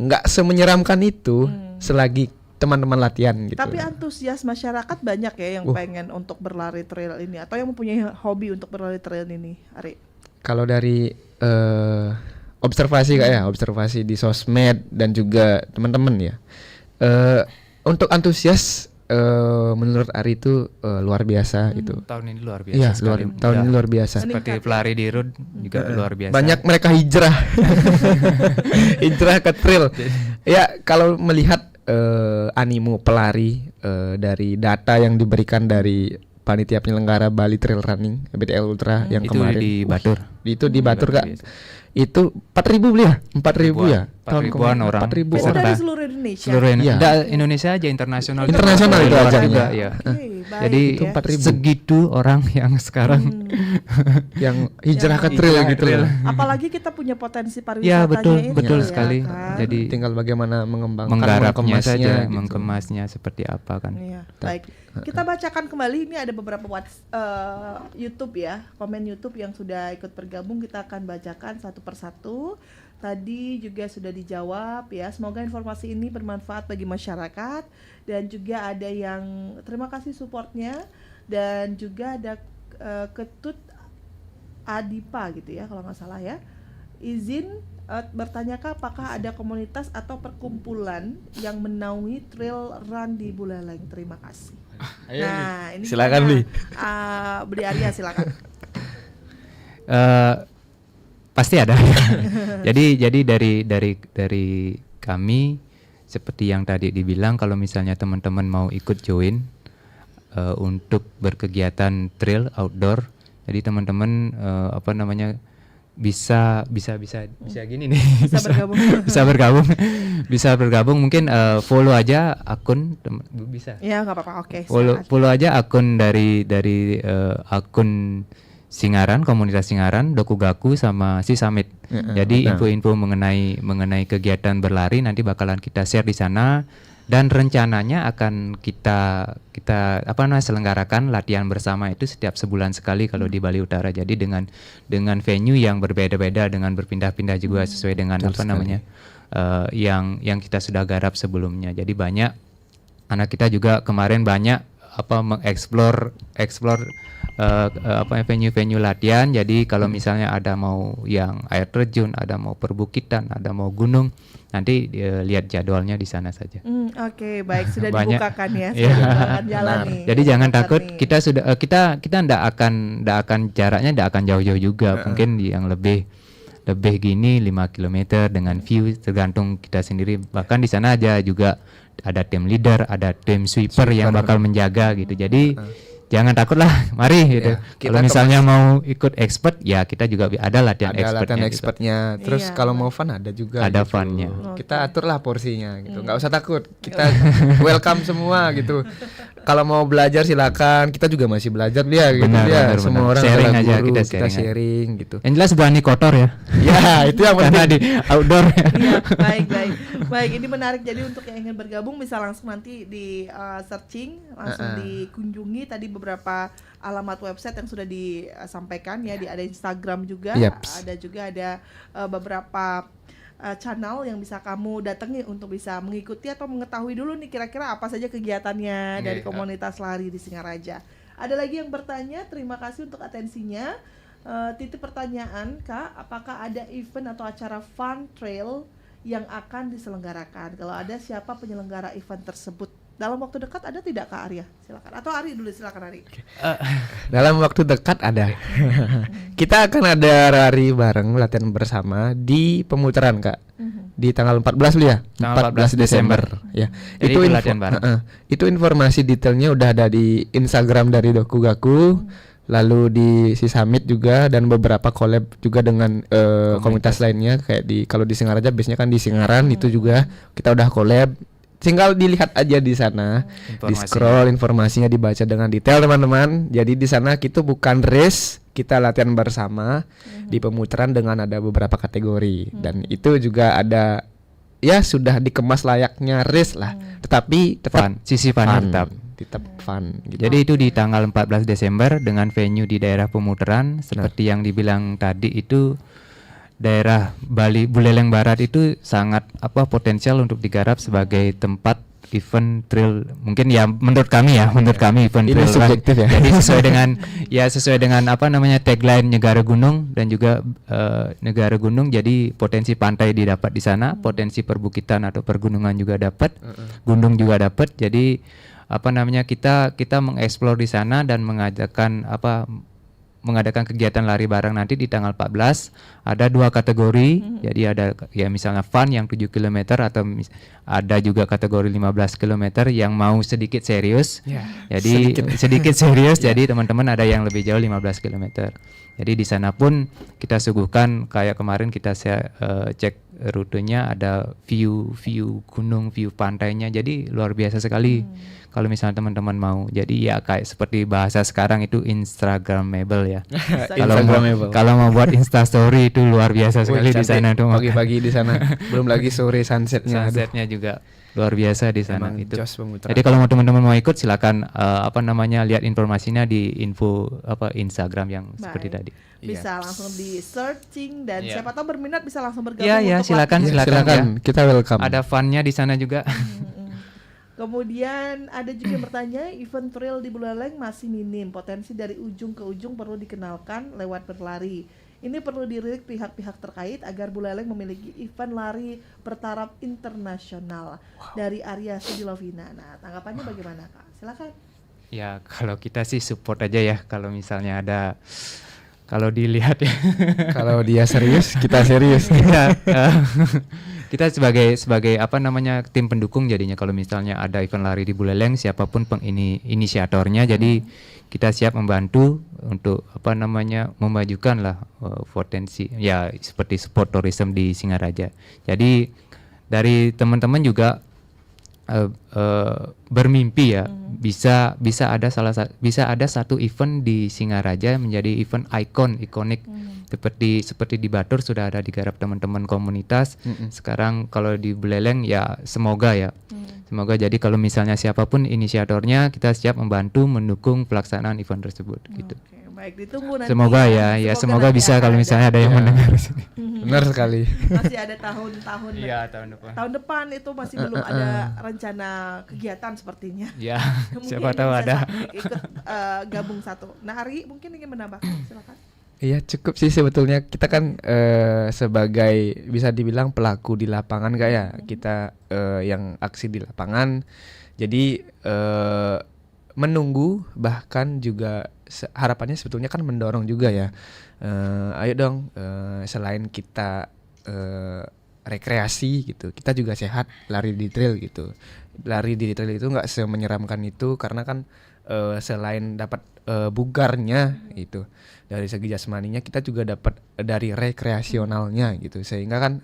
nggak semenyeramkan itu selagi teman-teman latihan gitu. Tapi antusias masyarakat banyak ya yang pengen untuk berlari trail ini, atau yang mempunyai hobi untuk berlari trail ini, Ari? Kalau dari observasi Kak ya, observasi di sosmed dan juga teman-teman ya, untuk antusias menurut Ari itu luar biasa gitu. Tahun ini luar biasa. Iya, tahun ini luar biasa. Seperti pelari di road juga luar biasa. Banyak mereka hijrah ke trail. Ya, kalau melihat animo pelari dari data yang diberikan dari panitia penyelenggara Bali Trail Running BTL Ultra yang itu kemarin di Batur. Itu di Batur Kak. Itu 4.000 beli ya? 4.000 ya? 4.000-an orang. 4.000 Itu orang. dari seluruh Indonesia. Indonesia aja, internasional. Internasional itu luar aja juga ya. Baik, jadi ya. 4.000 segitu orang yang sekarang yang hijrah ke trail gitu loh. Apalagi kita punya potensi pariwisatanya. Ya betul ini, sekali. Kan? Jadi tinggal bagaimana mengembangkan, menggarapnya saja, gitu. mengemasnya seperti apa kan. Iya, baik. Kita bacakan kembali, ini ada beberapa YouTube ya, komen YouTube yang sudah ikut bergabung, kita akan bacakan satu persatu. Tadi juga sudah dijawab ya. Semoga informasi ini bermanfaat bagi masyarakat, dan juga ada yang terima kasih supportnya, dan juga ada Ketut Adipa gitu ya kalau nggak salah ya. Izin bertanyakah apakah ada komunitas atau perkumpulan yang menaungi trail run di Buleleng? Terima kasih. Nah, ini silakan Bli. Beli Arya silakan. Pasti ada. jadi dari kami seperti yang tadi dibilang, kalau misalnya teman-teman mau ikut join untuk berkegiatan trail outdoor, jadi teman-teman bisa gini nih. Bisa bergabung mungkin follow aja akun bisa. Ya nggak apa-apa, oke. Follow aja akun dari akun Singaran, komunitas Singaran, Dokugaku sama Si Summit. Jadi info-info mengenai kegiatan berlari nanti bakalan kita share di sana, dan rencananya akan kita selenggarakan latihan bersama itu setiap sebulan sekali kalau di Bali Utara. Jadi dengan venue yang berbeda-beda, dengan berpindah-pindah juga sesuai dengan yang kita sudah garap sebelumnya. Jadi banyak anak kita juga kemarin banyak mengeksplor venue-venue latihan. Jadi kalau misalnya ada mau yang air terjun, ada mau perbukitan, ada mau gunung, nanti lihat jadwalnya di sana saja. Oke, baik, sudah Banyak. dibukakan ya, Iya. sudah dibukakan jalan Benar. nih. Jadi jangan Dokter takut, nih. kita sudah kita ndak akan jaraknya ndak akan jauh-jauh juga. Mungkin yang lebih gini 5 km dengan view, tergantung kita sendiri. Bahkan di sana aja juga ada tim leader, ada tim sweeper yang bakal menjaga gitu. Jadi jangan takut lah, mari gitu. Ya, kita Kalau misalnya mau ikut expert, ya kita juga ada latihan ada latihan expertnya. expertnya. Terus Iya. kalau mau fun ada juga. Ada gitu. funnya. Kita aturlah porsinya gitu. Nggak usah takut. Kita welcome semua gitu. Kalau mau belajar silakan. Kita juga masih belajar dia gitu Benar, dia. benar, Semua benar. orang Sharing adalah aja, guru, kita kita sharing aja. sharing gitu. Yang jelas berani kotor ya. Ya, itu yang Karena penting. di outdoor. Iya, baik. Baik, ini menarik. Jadi untuk yang ingin bergabung bisa langsung nanti di searching, langsung dikunjungi tadi beberapa alamat website yang sudah disampaikan ya, ada Instagram juga, Yaps. ada juga ada beberapa channel yang bisa kamu datangi untuk bisa mengikuti atau mengetahui dulu nih kira-kira apa saja kegiatannya dari komunitas lari di Singaraja. Ada lagi yang bertanya, terima kasih untuk atensinya. Titip pertanyaan Kak, apakah ada event atau acara fun trail yang akan diselenggarakan? Kalau ada, siapa penyelenggara event tersebut? Dalam waktu dekat ada tidak Kak Arya? Silakan. Atau Ari dulu, silakan Ari. Dalam waktu dekat ada. Kita akan ada lari bareng, latihan bersama di Pemutaran Kak. Di tanggal 14 dulu ya. Tanggal 14 Desember. Ya. Jadi itu latihan bareng. Itu informasi detailnya udah ada di Instagram dari Dokugaku. Lalu di si Summit juga dan beberapa collab juga dengan komunitas lainnya kayak kalau di Singaraja biasanya kan di Singaran itu juga kita udah collab. Tinggal dilihat aja di sana, di scroll informasinya dibaca dengan detail teman-teman. Jadi di sana kita bukan race, kita latihan bersama di Pemutaran dengan ada beberapa kategori dan itu juga ada ya sudah dikemas layaknya race lah, tetapi tetap sisi fun tetap fun gitu. Jadi itu di tanggal 14 Desember dengan venue di daerah Pemutaran. Seperti yang dibilang tadi itu daerah Bali Buleleng Barat itu sangat potensial untuk digarap sebagai tempat event trail. Mungkin ya menurut kami event Ini trail subjektif ya. Jadi sesuai dengan tagline negara gunung dan juga negara gunung, jadi potensi pantai didapat di sana, potensi perbukitan atau pergunungan juga dapat, gunung juga dapat. Jadi kita mengeksplor di sana dan mengadakan kegiatan lari bareng nanti di tanggal 14. Ada 2 kategori. Jadi ada ya misalnya fun yang 7 km atau ada juga kategori 15 km yang mau sedikit serius. Jadi sedikit serius. Jadi teman-teman ada yang lebih jauh 15 km. Jadi di sana pun kita suguhkan kayak kemarin kita cek rutenya, ada view gunung, view pantainya. Jadi luar biasa sekali. Kalau misalnya teman-teman mau, jadi ya kayak seperti bahasa sekarang itu Instagramable ya. Kalau mau buat Insta Story itu luar biasa sekali di sana tuh. Pagi-pagi di sana, belum lagi sore sunsetnya. Sunsetnya juga luar biasa di sana itu. Jadi Jadi kalau mau teman-teman mau ikut silakan lihat informasinya di info Instagram yang seperti tadi. Bisa langsung di searching dan siapa tahu berminat bisa langsung bergabung Iya, untuk silakan silakan. Kita welcome. Ada funnya di sana juga. Kemudian ada juga yang bertanya, event trail di Buleleng masih minim, potensi dari ujung ke ujung perlu dikenalkan lewat berlari. Ini perlu dirilik pihak-pihak terkait agar Buleleng memiliki event lari bertaraf internasional. Dari Arya Sudilovina. Nah, tanggapannya bagaimana Kak? Silakan. Ya kalau kita sih support aja ya, kalau misalnya ada, kalau dilihat ya. Kalau dia serius, kita serius. Kita sebagai tim pendukung jadinya kalau misalnya ada event lari di Buleleng, siapapun inisiatornya, jadi kita siap membantu untuk memajukan lah potensi ya seperti sport tourism di Singaraja. Jadi dari teman-teman juga bermimpi ya bisa ada satu event di Singaraja menjadi event ikonik seperti di Batur sudah ada digarap teman-teman komunitas. Sekarang kalau di Buleleng ya semoga jadi kalau misalnya siapapun inisiatornya kita siap membantu mendukung pelaksanaan event tersebut gitu. Oke, Baik, ditunggu nanti. Semoga ya, semoga nanti bisa akan kalau ada. misalnya ada yang Ya. mendengar di sini. Benar sekali. Masih ada tahun-tahun. Iya, tahun depan. Tahun depan itu masih belum ada rencana kegiatan sepertinya. Ya, Mungkin siapa tahu bisa ada. ikut gabung satu. Nah, Ari mungkin ingin menambahkan, silakan. Iya cukup sih sebetulnya, kita kan sebagai bisa dibilang pelaku di lapangan Kak ya, kita yang aksi di lapangan, jadi menunggu, bahkan juga harapannya sebetulnya kan mendorong juga ya, ayo dong, selain kita rekreasi gitu, kita juga sehat, lari di trail gitu. Lari di trail itu nggak semenyeramkan itu, karena kan selain dapat bugarnya itu dari segi jasmaninya, kita juga dapat dari rekreasionalnya gitu, sehingga kan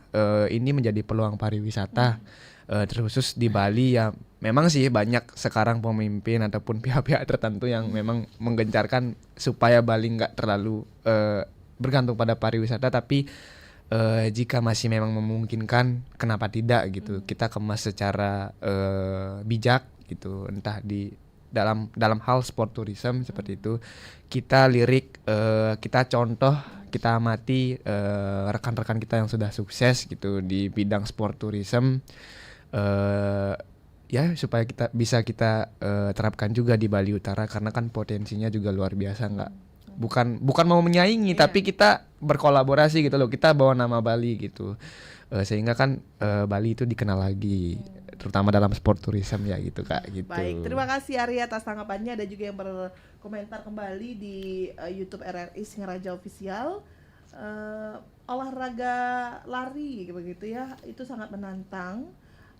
ini menjadi peluang pariwisata terkhusus di Bali ya. Memang sih banyak sekarang pemimpin ataupun pihak-pihak tertentu yang memang menggencarkan supaya Bali nggak terlalu bergantung pada pariwisata, tapi jika masih memang memungkinkan, kenapa tidak gitu, kita kemas secara bijak gitu, entah di dalam hal sport tourism seperti itu, kita lirik, kita contoh, kita amati rekan-rekan kita yang sudah sukses gitu di bidang sport tourism, ya supaya kita bisa terapkan juga di Bali Utara, karena kan potensinya juga luar biasa. Bukan mau menyaingi, tapi kita berkolaborasi gitu loh, kita bawa nama Bali gitu, sehingga kan Bali itu dikenal lagi, terutama dalam sport tourism ya gitu Kak gitu. Baik, terima kasih Ari atas tanggapannya. Ada juga yang berkomentar kembali di YouTube RRI Singaraja Official. Olahraga lari begitu ya, itu sangat menantang.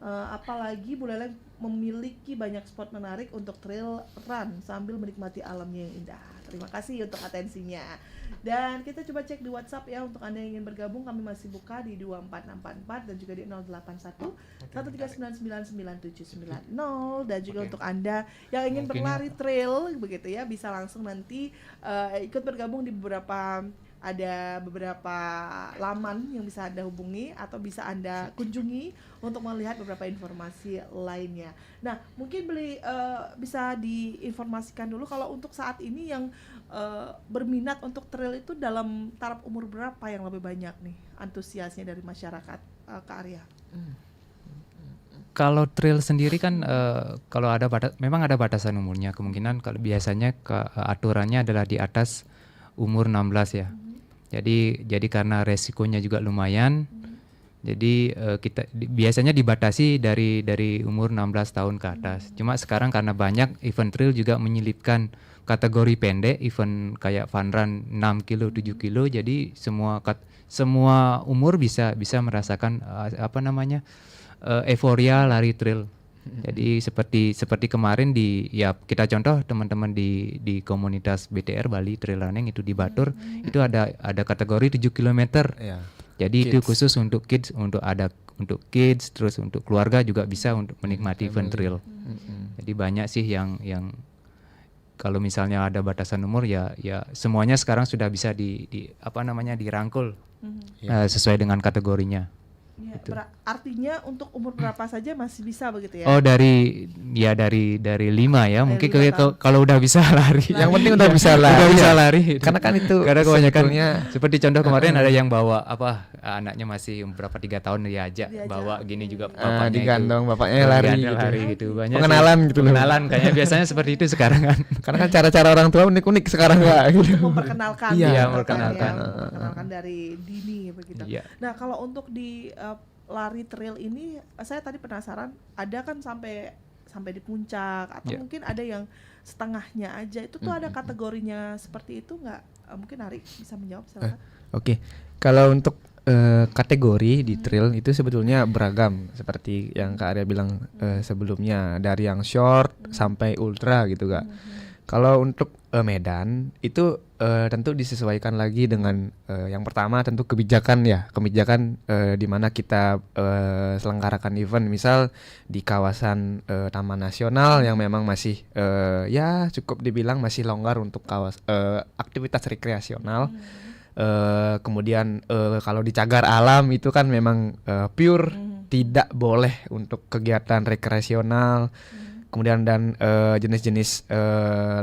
Apalagi Buleleng memiliki banyak spot menarik untuk trail run sambil menikmati alamnya yang indah. Terima kasih untuk atensinya. Dan kita coba cek di WhatsApp ya, untuk Anda yang ingin bergabung, kami masih buka di 24644 dan juga di 081 139999790. Dan juga untuk Anda yang ingin Mungkin berlari trail begitu ya, bisa langsung nanti ikut bergabung di ada beberapa laman yang bisa Anda hubungi atau bisa Anda kunjungi untuk melihat beberapa informasi lainnya. Nah, mungkin bisa diinformasikan dulu kalau untuk saat ini yang berminat untuk trail itu dalam taraf umur berapa yang lebih banyak nih antusiasnya dari masyarakat, Kak Arya? Kalau trail sendiri kan kalau memang ada batasan umurnya. Kemungkinan kalau biasanya aturannya adalah di atas umur 16 ya. Jadi karena resikonya juga lumayan. Jadi kita biasanya dibatasi dari umur 16 tahun ke atas. Cuma sekarang karena banyak event trail juga menyelipkan kategori pendek, event kayak fun run 6 kilo, 7 kilo. Jadi semua umur bisa merasakan euforia lari trail. Jadi seperti kemarin kita contoh teman-teman di komunitas BTR Bali Trail Running itu di Batur, itu ada kategori 7 km. Ya. Jadi itu khusus untuk kids, untuk kids, terus untuk keluarga juga bisa untuk menikmati event trail. Jadi banyak sih yang kalau misalnya ada batasan umur ya semuanya sekarang sudah bisa dirangkul sesuai dengan kategorinya. Ya, artinya untuk umur berapa saja masih bisa begitu ya? Oh dari 5 ya, mungkin kalau udah bisa lari. Yang penting udah bisa lari. Udah bisa lari. Karena kan itu karena kebanyakan sebetulnya seperti contoh kemarin ada yang bawa anaknya masih berapa 3 tahun diajak bawa gini juga bapaknya digandong itu, bapaknya lari gitu. Banyak pengenalan sih, gitu loh. pengenalan kayaknya biasanya seperti itu sekarang kan. Karena kan cara-cara orang tua unik-unik sekarang Kak gitu. Memperkenalkan, Iya, memperkenalkan dari dini begitu. Iya. Nah, kalau untuk di lari trail ini, saya tadi penasaran, ada kan sampai di puncak atau mungkin ada yang setengahnya aja. Itu tuh ada kategorinya seperti itu nggak? Mungkin Ari bisa menjawab, silakan. Oke. Kalau untuk kategori di trail itu sebetulnya beragam, seperti yang Kak Arya bilang sebelumnya, dari yang short sampai ultra gitu Kak. Kalau untuk medan itu tentu disesuaikan lagi dengan yang pertama tentu kebijakan di mana kita selenggarakan event. Misal di kawasan Taman Nasional yang memang masih cukup dibilang masih longgar untuk aktivitas rekreasional. Kemudian kalau di cagar alam itu kan memang pure tidak boleh untuk kegiatan rekreasional. Kemudian dan jenis-jenis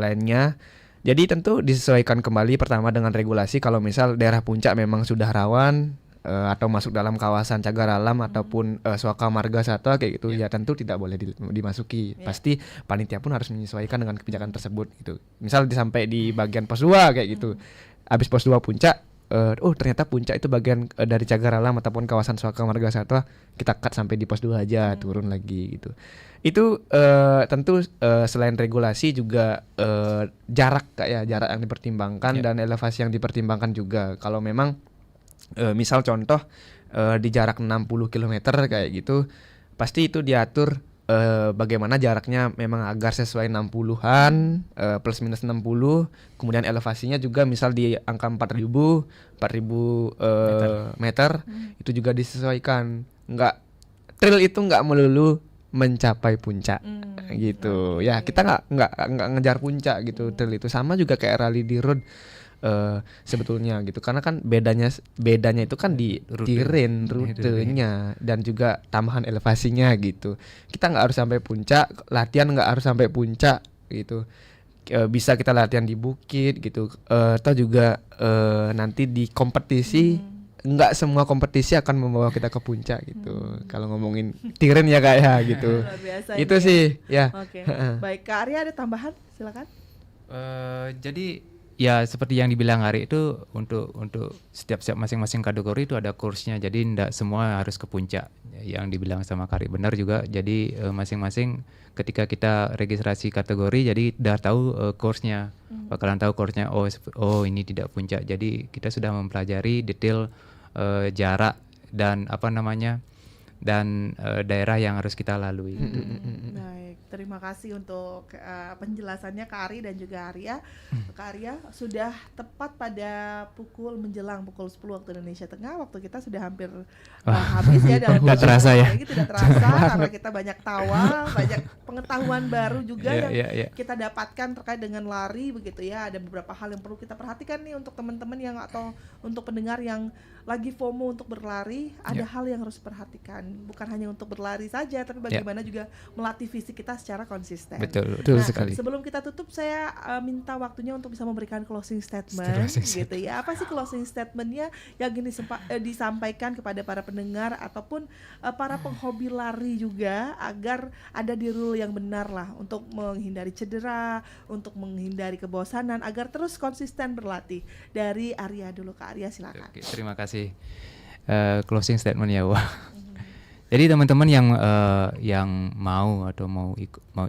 lainnya. Jadi tentu disesuaikan kembali pertama dengan regulasi. Kalau misal daerah puncak memang sudah rawan atau masuk dalam kawasan cagar alam ataupun Swaka Marga Satwa kayak gitu, ya tentu tidak boleh dimasuki. Pasti panitia pun harus menyesuaikan dengan kebijakan tersebut gitu. Misal sampai di bagian pos 2 kayak gitu. Habis pos 2 puncak, ternyata puncak itu bagian dari cagar alam ataupun kawasan Swaka Marga Satwa, kita cut sampai di pos 2 aja, turun lagi gitu. Itu tentu selain regulasi juga jarak jarak yang dipertimbangkan dan elevasi yang dipertimbangkan juga. Kalau memang misal contoh di jarak 60 km kayak gitu, pasti itu diatur bagaimana jaraknya memang agar sesuai 60-an plus minus 60, kemudian elevasinya juga misal di angka 4.000 meter itu juga disesuaikan. Trail itu nggak melulu mencapai puncak gitu. Ya kita nggak ngejar puncak gitu. Trail itu sama juga kayak rally di road sebetulnya gitu, karena kan bedanya itu kan di rutenya dan juga tambahan elevasinya gitu. Kita nggak harus sampai puncak, latihan nggak harus sampai puncak gitu. Bisa kita latihan di bukit gitu, atau juga nanti di kompetisi. Nggak semua kompetisi akan membawa kita ke puncak gitu. Kalau ngomongin tiren ya kayak gitu. Itu sih ya. Oke. Baik, Kak Arya ada tambahan? Silakan. Jadi ya seperti yang dibilang Ari itu untuk setiap masing-masing kategori itu ada kursnya. Jadi tidak semua harus ke puncak. Yang dibilang sama Kari benar juga. Jadi masing-masing ketika kita registrasi kategori jadi udah tahu kursnya. Bakalan tahu kursnya, oh ini tidak puncak. Jadi kita sudah mempelajari detail jarak dan daerah yang harus kita lalui. Baik, terima kasih untuk penjelasannya Kak Ari dan juga Arya. Kak Arya, sudah tepat pada menjelang pukul 10 waktu Indonesia Tengah. Waktu kita sudah hampir habis ya dalam tidak terasa ya. Tidak terasa karena kita banyak tawa, banyak pengetahuan baru juga yang kita dapatkan terkait dengan lari begitu ya. Ada beberapa hal yang perlu kita perhatikan nih untuk teman-teman yang atau untuk pendengar yang lagi FOMO untuk berlari, ada hal yang harus diperhatikan. Bukan hanya untuk berlari saja, tapi bagaimana juga melatih fisik kita secara konsisten. Betul sekali. Sebelum kita tutup, saya minta waktunya untuk bisa memberikan closing statement, gitu ya. Apa sih closing statementnya yang ingin disampaikan kepada para pendengar ataupun para penghobi lari juga, agar ada di rule yang benar lah untuk menghindari cedera, untuk menghindari kebosanan, agar terus konsisten berlatih. Dari Arya dulu, Kak Arya silakan. Oke, terima kasih. Closing statement ya, wah. Jadi teman-teman yang mau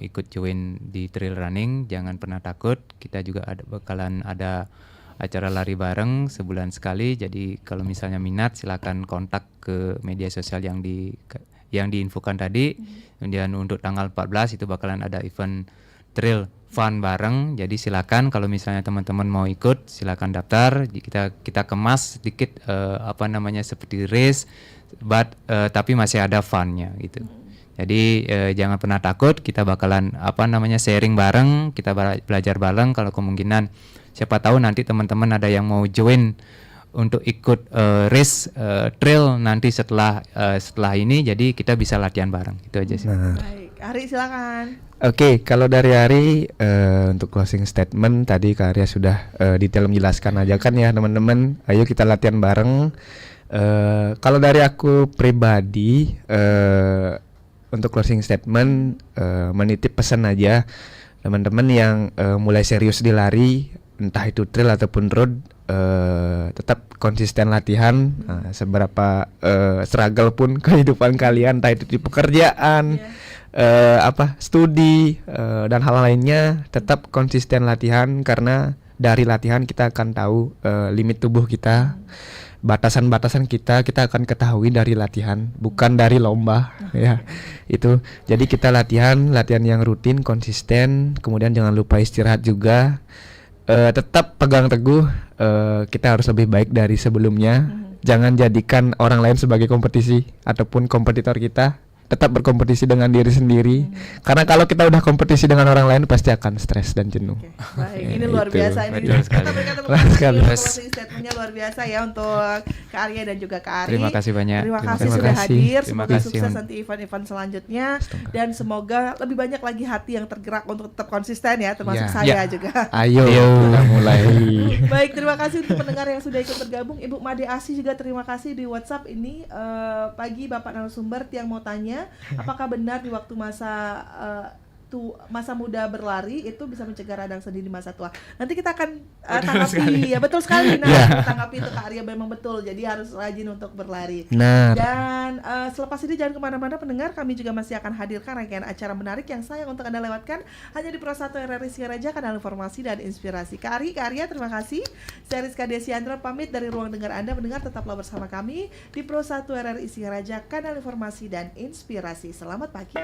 ikut join di trail running, jangan pernah takut. Kita juga bakalan ada acara lari bareng sebulan sekali. Jadi kalau misalnya minat, silakan kontak ke media sosial yang diinfokan tadi. Kemudian untuk tanggal 14 itu bakalan ada event trail fun bareng. Jadi silakan kalau misalnya teman-teman mau ikut, silakan daftar. Kita kemas sedikit seperti race, tapi masih ada funnya gitu. Jadi jangan pernah takut. Kita bakalan sharing bareng, kita belajar bareng. Kalau kemungkinan siapa tahu nanti teman-teman ada yang mau join untuk ikut race trail nanti setelah ini, jadi kita bisa latihan bareng. Itu aja sih. Baik, Ari silakan. Oke, kalau dari Ari untuk closing statement tadi Kak Arya sudah detail menjelaskan aja kan ya teman-teman. Ayo kita latihan bareng. Kalau dari aku pribadi untuk closing statement menitip pesan aja teman-teman yang mulai serius di lari, entah itu trail ataupun road, tetap konsisten latihan. Seberapa struggle pun kehidupan kalian, entah itu di pekerjaan, studi dan hal lainnya, tetap konsisten latihan, karena dari latihan kita akan tahu limit tubuh kita, batasan-batasan kita akan ketahui dari latihan, bukan dari lomba ya. Itu jadi kita latihan yang rutin, konsisten, kemudian jangan lupa istirahat juga. Tetap pegang teguh, kita harus lebih baik dari sebelumnya. Jangan jadikan orang lain sebagai kompetisi ataupun kompetitor kita. tetap berkompetisi dengan diri sendiri. Karena kalau kita udah kompetisi dengan orang lain pasti akan stres dan jenuh. Baik, ini luar biasa ini. Betul sekali. Kita berikan tepuk Betul tangan sekali. untuk closing statementnya luar biasa ya untuk Kak Arya dan juga Kak Ari. Terima kasih banyak. Terima kasih Terima sudah kasih. hadir. Terima Semoga kasih, sukses Hon. nanti event-event selanjutnya dan semoga lebih banyak lagi hati yang tergerak untuk tetap konsisten ya, termasuk Ya. saya juga. Ayo, kita mulai. Baik, terima kasih untuk pendengar yang sudah ikut bergabung. Ibu Made Asi juga terima kasih di WhatsApp ini. Pagi Bapak narasumber yang mau tanya, apakah benar di waktu masa muda berlari itu bisa mencegah radang sendi di masa tua? Nanti kita akan tanggapi. Ya betul sekali. Nah, tanggapi itu Kak Arya memang betul. Jadi harus rajin untuk berlari. Nah, Dan selepas ini jangan kemana-mana pendengar, kami juga masih akan hadirkan rangkaian acara menarik yang sayang untuk Anda lewatkan hanya di Pro 1 RRI Singaraja, kanal informasi dan inspirasi. Kak Ari, Kak Arya, terima kasih. Saya Rizka Desiandra pamit dari ruang dengar Anda. Mendengar tetaplah bersama kami di Pro 1 RRI Singaraja, kanal informasi dan inspirasi. Selamat pagi.